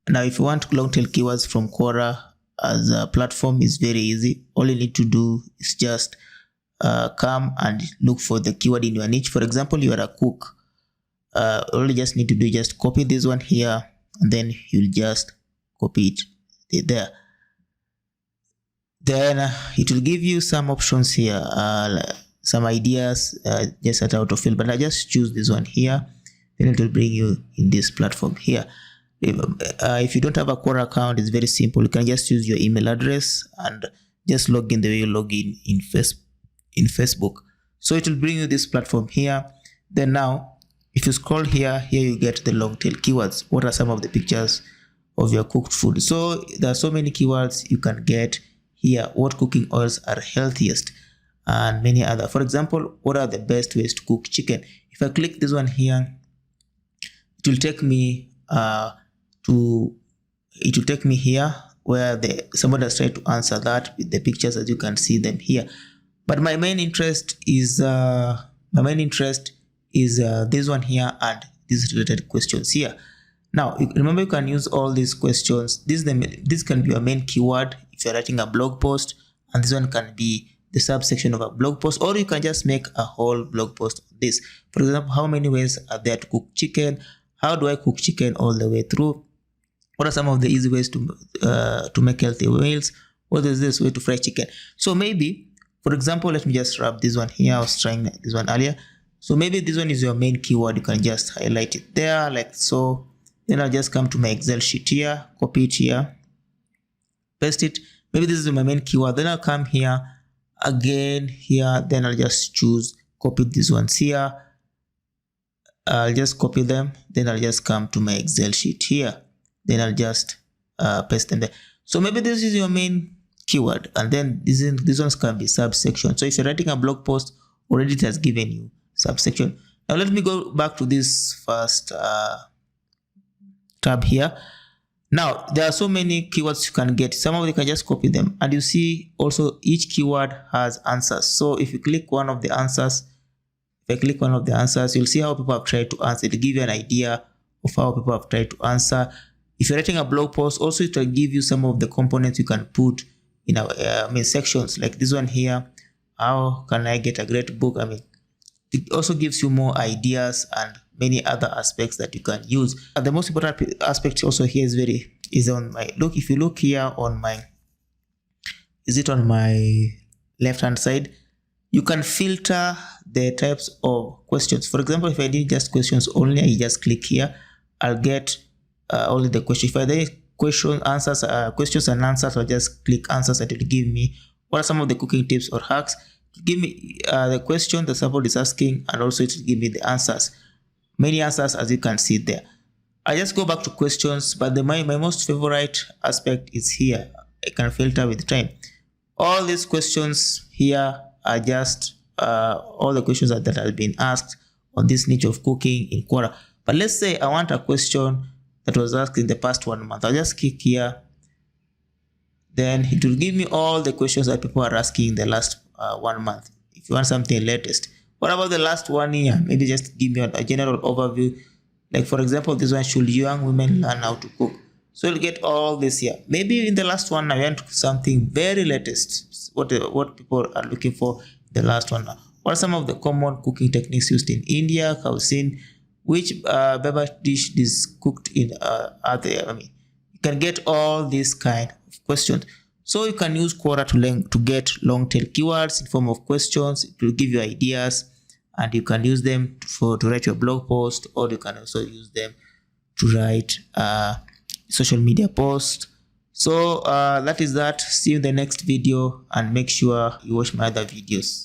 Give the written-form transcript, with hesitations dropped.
Now, if you want long tail keywords from Quora as a platform, is very easy. All you need to do is just come and look for the keyword in your niche. For example, you are a cook. All you just need to do is just copy this one here, and then you'll just copy it there. Then it will give you some options here, some ideas, just at autofill, but I just choose this one here. Then it will bring you in this platform here. If you don't have a Quora account, it's very simple. You can just use your email address and just log in the way you log in Facebook. So it will bring you this platform here. Then now, if you scroll here you get the long tail keywords. What are some of the pictures of your cooked food? So there are so many keywords you can get here. What cooking oils are healthiest, and many other. For example, what are the best ways to cook chicken? If I click this one here, it will take me here where somebody has tried to answer that with the pictures, as you can see them here. But my main interest is this one here and these related questions here. Now, remember, you can use all these questions. This can be your main keyword if you're writing a blog post, and this one can be the subsection of a blog post, or you can just make a whole blog post of this. For example, how many ways are there to cook chicken? How do I cook chicken all the way through? What are some of the easy ways to make healthy meals? What is this way to fry chicken? So maybe, for example, let me just wrap this one here. I was trying this one earlier. So maybe this one is your main keyword. You can just highlight it there like so. Then I'll just come to my Excel sheet here, copy it here, paste it. Maybe this is my main keyword. Then I'll come here again here. Then I'll just choose, copy these ones here. I'll just copy them. Then I'll just come to my Excel sheet here. Then I'll just paste them there. So maybe this is your main keyword, and then these ones can be subsection. So if you're writing a blog post, already it has given you subsection. Now let me go back to this first tab here. Now there are so many keywords you can get. Some of them you can just copy them, and you see also each keyword has answers. So if you click one of the answers, you'll see how people have tried to answer. It'll give you an idea of how people have tried to answer. If you're writing a blog post, also it will give you some of the components you can put in our sections, like this one here. How can I get a great book? It also gives you more ideas and many other aspects that you can use. And the most important aspect also here is on my look. If you look here on my, on my left hand side, you can filter the types of questions. For example, if I did just questions only, I just click here, I'll get only the question. If I did questions and answers, I'll just click answers, and it will give me what are some of the cooking tips or hacks. Give me the question the support is asking, and also it will give me the answers. Many answers, as you can see there. I just go back to questions, but my most favorite aspect is here. I can filter with time. All these questions here are just all the questions that have been asked on this niche of cooking in Quora. But let's say I want a question that was asked in the past 1 month. I'll just click here. Then it will give me all the questions that people are asking in the last 1 month. If you want something latest, what about the last 1 year? Maybe just give me a general overview. Like for example, this one, should young women learn how to cook? So you'll get all this here. Maybe in the last one, I went to something very latest. What people are looking for in the last one. What are some of the common cooking techniques used in India, cuisine? Which beverage dish is cooked in you can get all these kind of questions. So you can use Quora to get long tail keywords in form of questions. It will give you ideas, and you can use them to write your blog post, or you can also use them to write social media post. So that is that. See you in the next video, and make sure you watch my other videos.